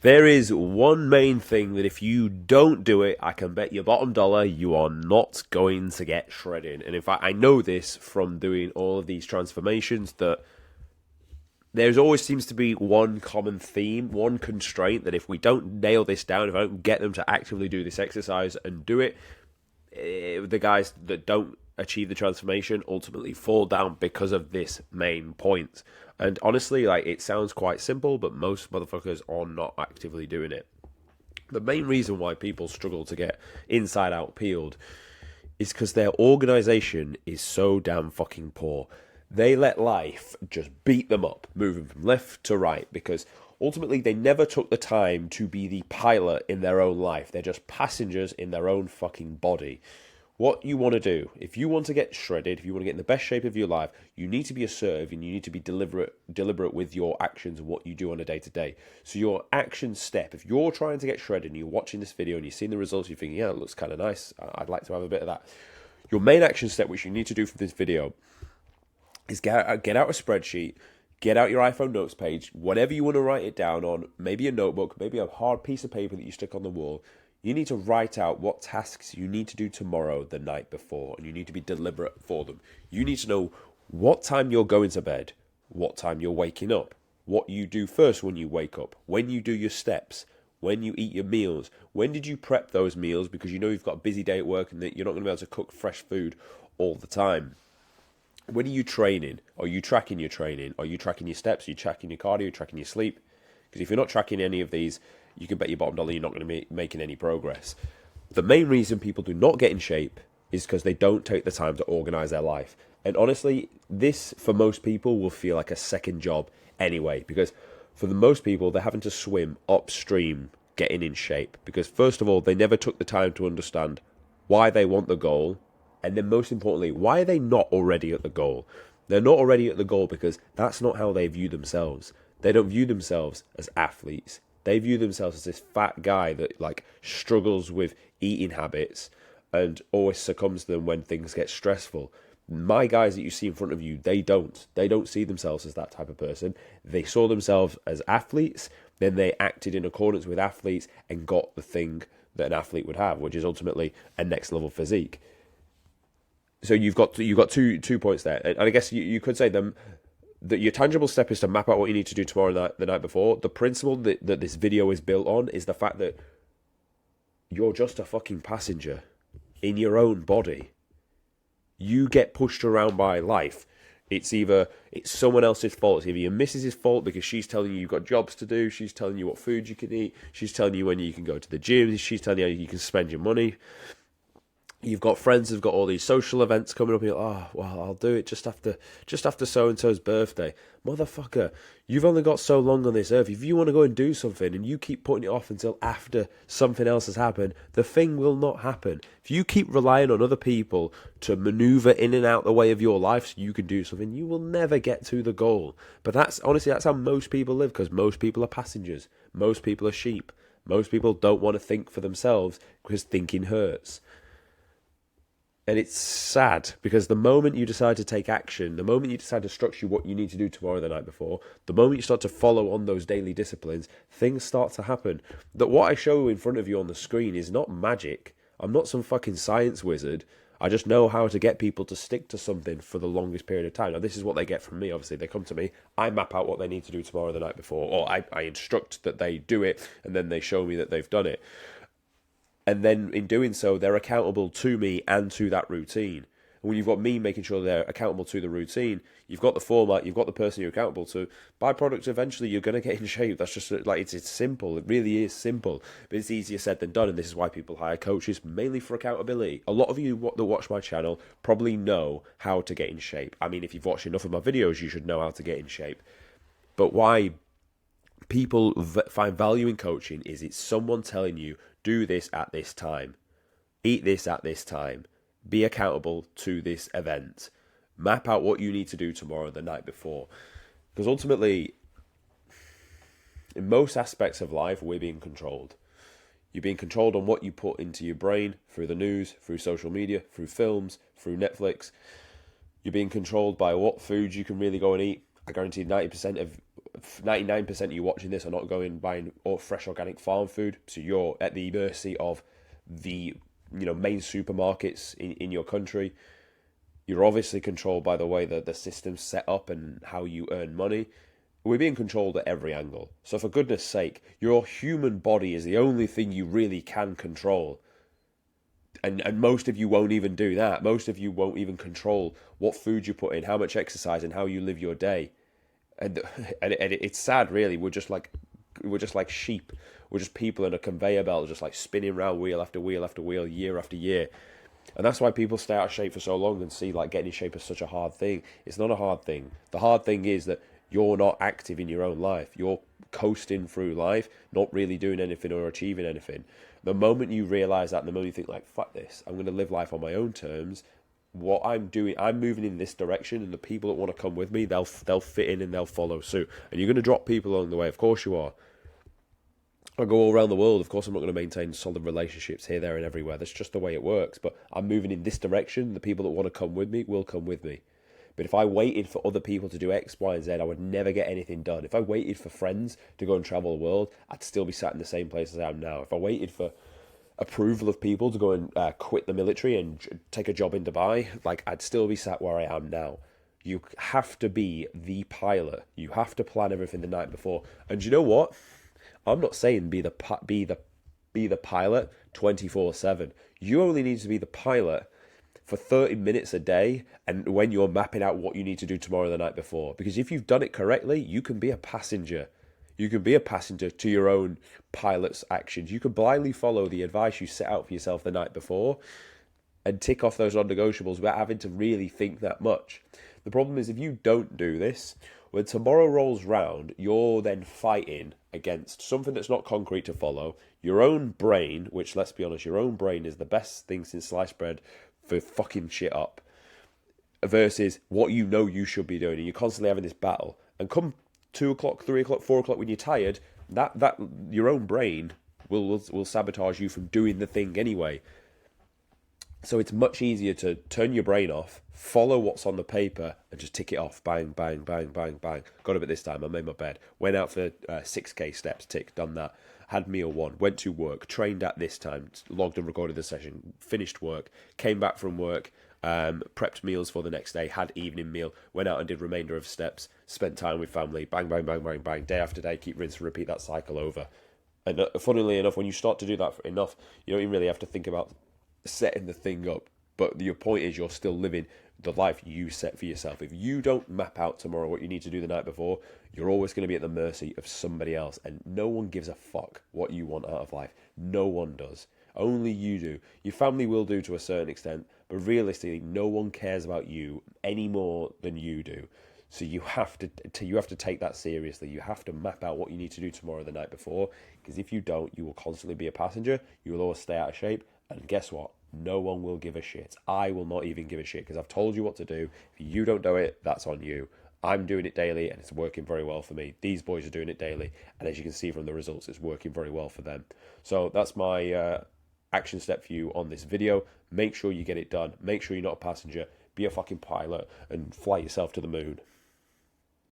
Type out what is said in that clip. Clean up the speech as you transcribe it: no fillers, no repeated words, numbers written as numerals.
There is one main thing that if you don't do it, I can bet your bottom dollar you are not going to get shredded. And in fact, I know this from doing all of these transformations that there's always seems to be one common theme, one constraint that if we don't nail this down, if I don't get them to actively do this exercise and do it, the guys that don't achieve the transformation ultimately fall down because of this main point. And honestly, like it sounds quite simple, but most motherfuckers are not actively doing it. The main reason why people struggle to get inside out peeled is because their organization is so damn fucking poor. They let life just beat them up, moving from left to right, because ultimately they never took the time to be the pilot in their own life. They're just passengers in their own fucking body. What you want to do, if you want to get shredded, if you want to get in the best shape of your life, you need to be assertive and you need to be deliberate with your actions and what you do on a day to day. So your action step, if you're trying to get shredded and you're watching this video and you're seeing the results, you're thinking, yeah, it looks kind of nice. I'd like to have a bit of that. Your main action step, which you need to do for this video, is get out a spreadsheet, get out your iPhone notes page, whatever you want to write it down on, maybe a notebook, maybe a hard piece of paper that you stick on the wall. You need to write out what tasks you need to do tomorrow the night before, and you need to be deliberate for them. You need to know what time you're going to bed, what time you're waking up, what you do first when you wake up, when you do your steps, when you eat your meals, when did you prep those meals because you know you've got a busy day at work and that you're not going to be able to cook fresh food all the time. When are you training? Are you tracking your training? Are you tracking your steps? Are you tracking your cardio? Are you tracking your sleep? Because if you're not tracking any of these, you can bet your bottom dollar you're not going to be making any progress. The main reason people do not get in shape is because they don't take the time to organize their life. And honestly, this for most people will feel like a second job anyway, because for the most people, they're having to swim upstream getting in shape. Because first of all, they never took the time to understand why they want the goal. And then most importantly, why are they not already at the goal? They're not already at the goal because that's not how they view themselves. They don't view themselves as athletes. They view themselves as this fat guy that like struggles with eating habits and always succumbs to them when things get stressful. My guys that you see in front of you, they don't. They don't see themselves as that type of person. They saw themselves as athletes, then they acted in accordance with athletes and got the thing that an athlete would have, which is ultimately a next level physique. So you've got two points there, and I guess you could say them that your tangible step is to map out what you need to do tomorrow night, the night before. The principle that this video is built on is the fact that you're just a fucking passenger in your own body. You get pushed around by life. It's someone else's fault. It's either your missus's fault because she's telling you you've got jobs to do. She's telling you what food you can eat. She's telling you when you can go to the gym. She's telling you how you can spend your money. You've got friends who've got all these social events coming up. And you're like, oh, well, I'll do it just after so and so's birthday. Motherfucker, you've only got so long on this earth. If you want to go and do something and you keep putting it off until after something else has happened, the thing will not happen. If you keep relying on other people to maneuver in and out the way of your life so you can do something, you will never get to the goal. But that's how most people live, because most people are passengers. Most people are sheep. Most people don't want to think for themselves because thinking hurts. And it's sad because the moment you decide to take action, the moment you decide to structure what you need to do tomorrow the night before, the moment you start to follow on those daily disciplines, things start to happen. That what I show in front of you on the screen is not magic. I'm not some fucking science wizard. I just know how to get people to stick to something for the longest period of time. Now, this is what they get from me, obviously. They come to me, I map out what they need to do tomorrow the night before, or I instruct that they do it, and then they show me that they've done it. And then in doing so, they're accountable to me and to that routine. And when you've got me making sure they're accountable to the routine, you've got the format, you've got the person you're accountable to. Byproduct, eventually, you're going to get in shape. That's just like, it's simple. It really is simple. But it's easier said than done. And this is why people hire coaches, mainly for accountability. A lot of you that watch my channel probably know how to get in shape. I mean, if you've watched enough of my videos, you should know how to get in shape. But why people find value in coaching is it's someone telling you, do this at this time, eat this at this time, be accountable to this event, map out what you need to do tomorrow the night before. Because ultimately, in most aspects of life, we're being controlled. You're being controlled on what you put into your brain through the news, through social media, through films, through Netflix. You're being controlled by what foods you can really go and eat. I guarantee 90% of 99% of you watching this are not going buying fresh organic farm food, so you're at the mercy of the main supermarkets in your country. You're obviously controlled by the way that the system's set up and how you earn money. We're being controlled at every angle. So for goodness sake, your human body is the only thing you really can control. And most of you won't even do that. Most of you won't even control what food you put in, how much exercise, and how you live your day. And it's sad, really. We're just like sheep. We're just people in a conveyor belt, just like spinning around wheel after wheel after wheel, year after year. And that's why people stay out of shape for so long and see like getting in shape as such a hard thing. It's not a hard thing. The hard thing is that you're not active in your own life. You're coasting through life, not really doing anything or achieving anything. The moment you realize that, the moment you think like, fuck this, I'm going to live life on my own terms. What I'm doing, I'm moving in this direction, and the people that want to come with me, they'll fit in and they'll follow suit. And you're going to drop people along the way, of course you are. I go all around the world. Of course, I'm not going to maintain solid relationships here, there, and everywhere. That's just the way it works. But I'm moving in this direction. The people that want to come with me will come with me. But if I waited for other people to do X, Y, and Z, I would never get anything done. If I waited for friends to go and travel the world, I'd still be sat in the same place as I am now. If I waited for approval of people to go and quit the military and take a job in Dubai, like I'd still be sat where I am now. You have to be the pilot. You have to plan everything the night before. And you know what? I'm not saying be the pilot 24/7. You only need to be the pilot for 30 minutes a day, and when you're mapping out what you need to do tomorrow the night before. Because if you've done it correctly, you can be a passenger. You can be a passenger to your own pilot's actions. You can blindly follow the advice you set out for yourself the night before and tick off those non-negotiables without having to really think that much. The problem is if you don't do this, when tomorrow rolls round, you're then fighting against something that's not concrete to follow, your own brain, which, let's be honest, your own brain is the best thing since sliced bread for fucking shit up, versus what you know you should be doing. And you're constantly having this battle. And come 2 o'clock, 3 o'clock, 4 o'clock when you're tired, that your own brain will sabotage you from doing the thing anyway. So it's much easier to turn your brain off, follow what's on the paper, and just tick it off. Bang, bang, bang, bang, bang. Got up at this time, I made my bed. Went out for 6K steps, tick, done that. Had meal one, went to work, trained at this time, logged and recorded the session, finished work, came back from work, prepped meals for the next day, had evening meal, went out and did remainder of steps, spent time with family, bang, bang, bang, bang, bang, day after day, keep rinse and repeat that cycle over. And funnily enough, when you start to do that enough, you don't even really have to think about setting the thing up. But your point is you're still living the life you set for yourself. If you don't map out tomorrow what you need to do the night before, you're always going to be at the mercy of somebody else. And no one gives a fuck what you want out of life. No one does. Only you do. Your family will do to a certain extent, but realistically, no one cares about you any more than you do. So you have to take that seriously. You have to map out what you need to do tomorrow the night before, because if you don't, you will constantly be a passenger. You will always stay out of shape. And guess what? No one will give a shit. I will not even give a shit because I've told you what to do. If you don't do it, that's on you. I'm doing it daily and it's working very well for me. These boys are doing it daily. And as you can see from the results, it's working very well for them. So that's my action step for you on this video. Make sure you get it done. Make sure you're not a passenger. Be a fucking pilot and fly yourself to the moon.